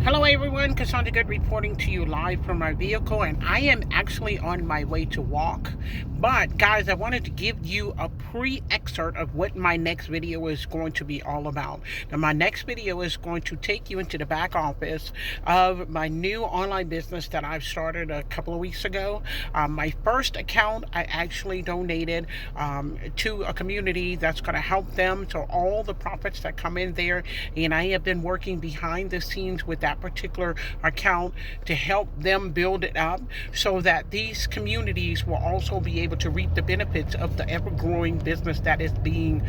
Hello everyone, Cassandra Goode reporting to you live from my vehicle, and I am actually on my way to walk. But guys, I wanted to give you a pre-excerpt of what my next video is going to be all about. Now my next video is going to take you into the back office of my new online business that I've started a couple of weeks ago. My first account I actually donated to a community that's going to help them. So all the profits that come in there, and I have been working behind the scenes with that particular account to help them build it up so that these communities will also be able to reap the benefits of the ever-growing business that is being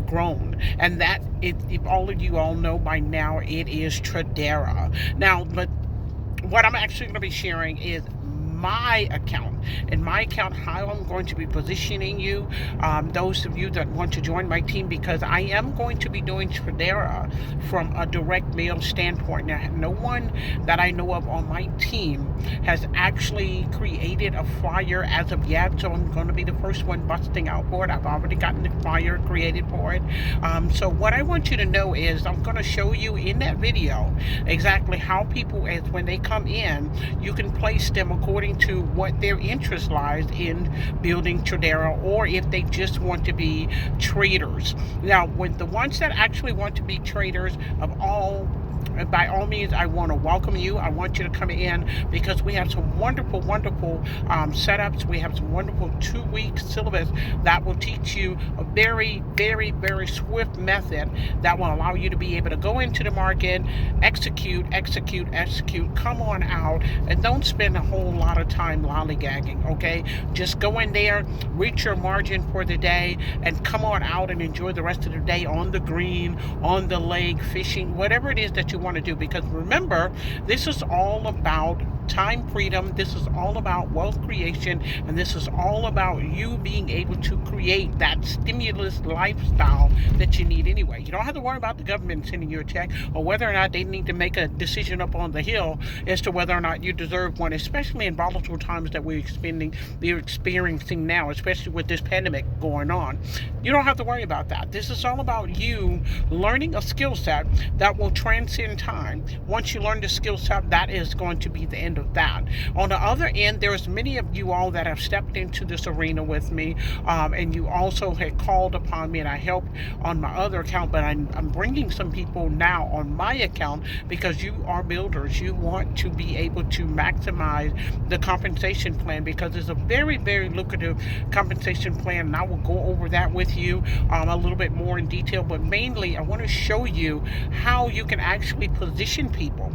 grown. And that, if all of you all know by now, it is Tradera. Now, but what I'm actually going to be sharing is my account. In my account, how I'm going to be positioning you, those of you that want to join my team, because I am going to be doing Tradera from a direct mail standpoint. Now, no one that I know of on my team has actually created a flyer as of yet, so I'm going to be the first one busting out for it. I've already gotten the flyer created for it. So what I want you to know is I'm going to show you in that video exactly how people, as when they come in, you can place them according to what their interest lies in building Tradera, or if they just want to be traders. Now, with the ones that actually want to be traders, by all means, I want to welcome you. I want you to come in because we have some wonderful setups. We have some wonderful 2-week syllabus that will teach you a very, very, very swift method that will allow you to be able to go into the market, execute, come on out, and don't spend a whole lot of time lollygagging, okay? Just go in there, reach your margin for the day, and come on out and enjoy the rest of the day on the green, on the lake, fishing, whatever it is that you want to do. Because remember, this is all about time freedom, this is all about wealth creation, and this is all about you being able to create that stimulus lifestyle that you need anyway. You don't have to worry about the government sending you a check, or whether or not they need to make a decision up on the hill as to whether or not you deserve one, especially in volatile times that we're experiencing now, especially with this pandemic going on. You don't have to worry about that. This is all about you learning a skill set that will transcend time. Once you learn the skill set, that is going to be the end of that. On the other end, there's many of you all that have stepped into this arena with me, and you also had called upon me, and I helped on my other account, but I'm bringing some people now on my account because you are builders. You want to be able to maximize the compensation plan, because it's a very, very lucrative compensation plan, and I will go over that with you a little bit more in detail. But mainly, I want to show you how you can actually position people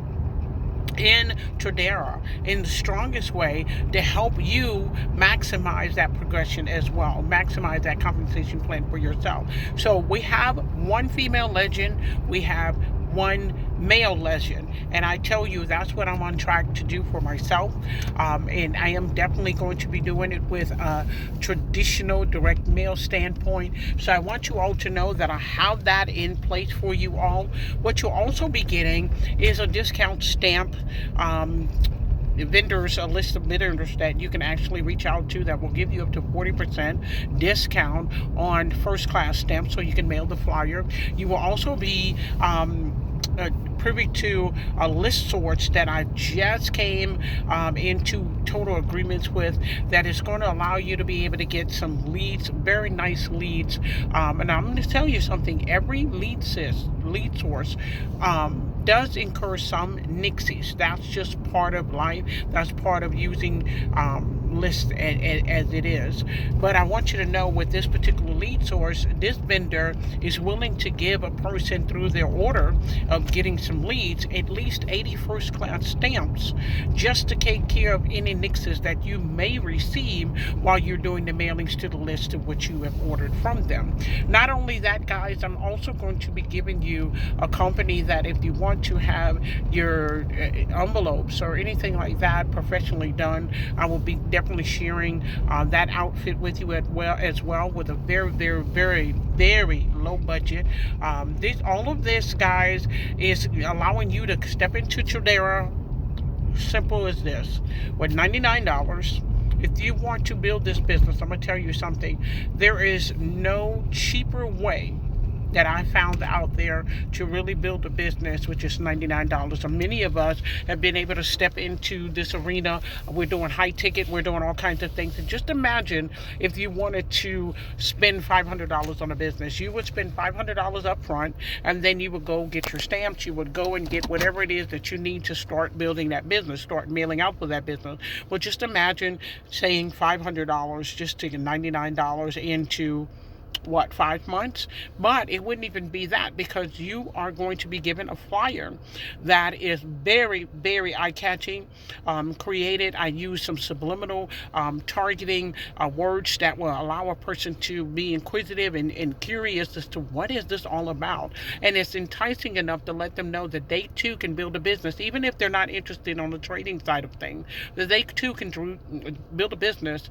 in Tradera in the strongest way to help you maximize that progression as well, maximize that compensation plan for yourself. So we have one female legend, we have one male legend, and I tell you that's what I'm on track to do for myself, and I am definitely going to be doing it with a traditional direct mail standpoint. So I want you all to know that I have that in place for you all. What you'll also be getting is a discount stamp, vendors, a list of vendors that you can actually reach out to that will give you up to 40% discount on first class stamps, so you can mail the flyer. You will also be privy to a list source that I just came into total agreements with, that is going to allow you to be able to get some leads, very nice leads, and I'm going to tell you something, every lead source does incur some nixies. That's just part of life. That's part of using lists as it is. But I want you to know, with this particular lead source, this vendor is willing to give a person, through their order of getting some leads, at least 80 first class stamps, just to take care of any nixies that you may receive while you're doing the mailings to the list of what you have ordered from them. Not only that, guys, I'm also going to be giving you a company that, if you want to have your envelopes or anything like that professionally done, I will be definitely sharing that outfit with you as well with a very, very, very, very low budget. All of this, guys, is allowing you to step into Tradera. Simple as this, with $99. If you want to build this business, I'm going to tell you something. There is no cheaper way that I found out there to really build a business, which is $99. And many of us have been able to step into this arena. We're doing high ticket, we're doing all kinds of things. And just imagine if you wanted to spend $500 on a business. You would spend $500 up front, and then you would go get your stamps. You would go and get whatever it is that you need to start building that business, start mailing out for that business. Well, just imagine saying $500 just to get $99 into what, 5 months? But it wouldn't even be that, because you are going to be given a flyer that is very, very eye-catching, created. I use some subliminal targeting words that will allow a person to be inquisitive and curious as to what is this all about. And it's enticing enough to let them know that they too can build a business, even if they're not interested on the trading side of things, that they too can build a business,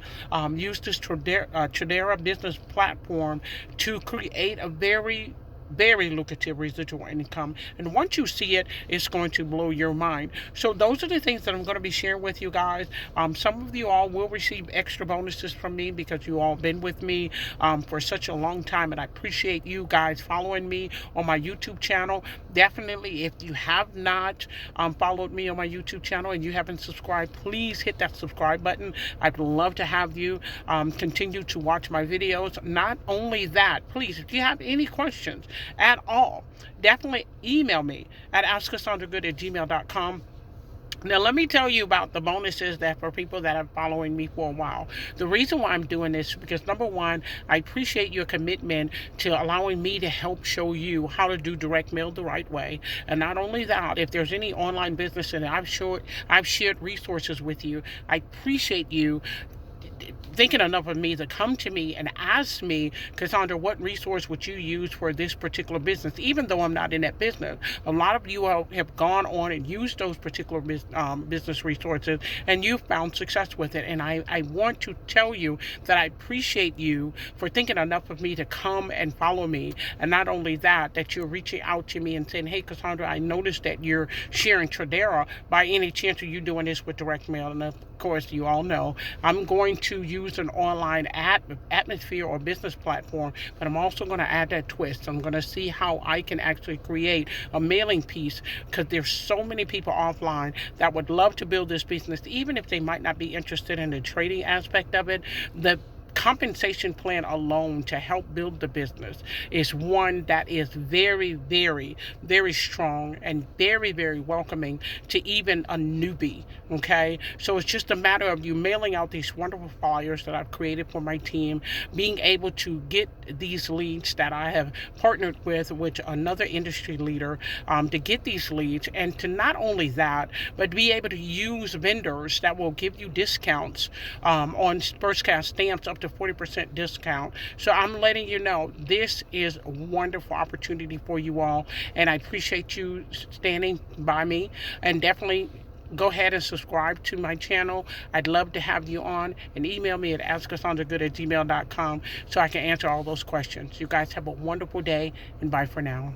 use this Tradera business platform to create a very, very lucrative residual income. And once you see it, it's going to blow your mind. So those are the things that I'm going to be sharing with you guys. Some of you all will receive extra bonuses from me because you all been with me for such a long time, and I appreciate you guys following me on my YouTube channel. Definitely, if you have not followed me on my YouTube channel and you haven't subscribed, please hit that subscribe button. I'd love to have you continue to watch my videos. Not only that, please, if you have any questions at all, definitely email me at askcassandragoode@gmail.com. Now, let me tell you about the bonuses that for people that are following me for a while. The reason why I'm doing this is because, number one, I appreciate your commitment to allowing me to help show you how to do direct mail the right way. And not only that, if there's any online business that I've shared resources with you, I appreciate you thinking enough of me to come to me and ask me, Cassandra, what resource would you use for this particular business? Even though I'm not in that business, a lot of you have gone on and used those particular business resources, and you've found success with it. And I want to tell you that I appreciate you for thinking enough of me to come and follow me. And not only that, that you're reaching out to me and saying, hey, Cassandra, I noticed that you're sharing Tradera. By any chance, are you doing this with direct mail? And of course, you all know I'm going to use an online atmosphere or business platform, but I'm also going to add that twist. I'm going to see how I can actually create a mailing piece, because there's so many people offline that would love to build this business, even if they might not be interested in the trading aspect of it. The compensation plan alone to help build the business is one that is very, very, very strong and very, very welcoming to even a newbie. Okay, so it's just a matter of you mailing out these wonderful flyers that I've created for my team, being able to get these leads that I have partnered with another industry leader to get these leads, and to not only that, but be able to use vendors that will give you discounts on first class stamps, up to 40% discount. So I'm letting you know this is a wonderful opportunity for you all, and I appreciate you standing by me. And definitely go ahead and subscribe to my channel. I'd love to have you on, and email me at askcassandragoode@gmail.com so I can answer all those questions. You guys have a wonderful day, and bye for now.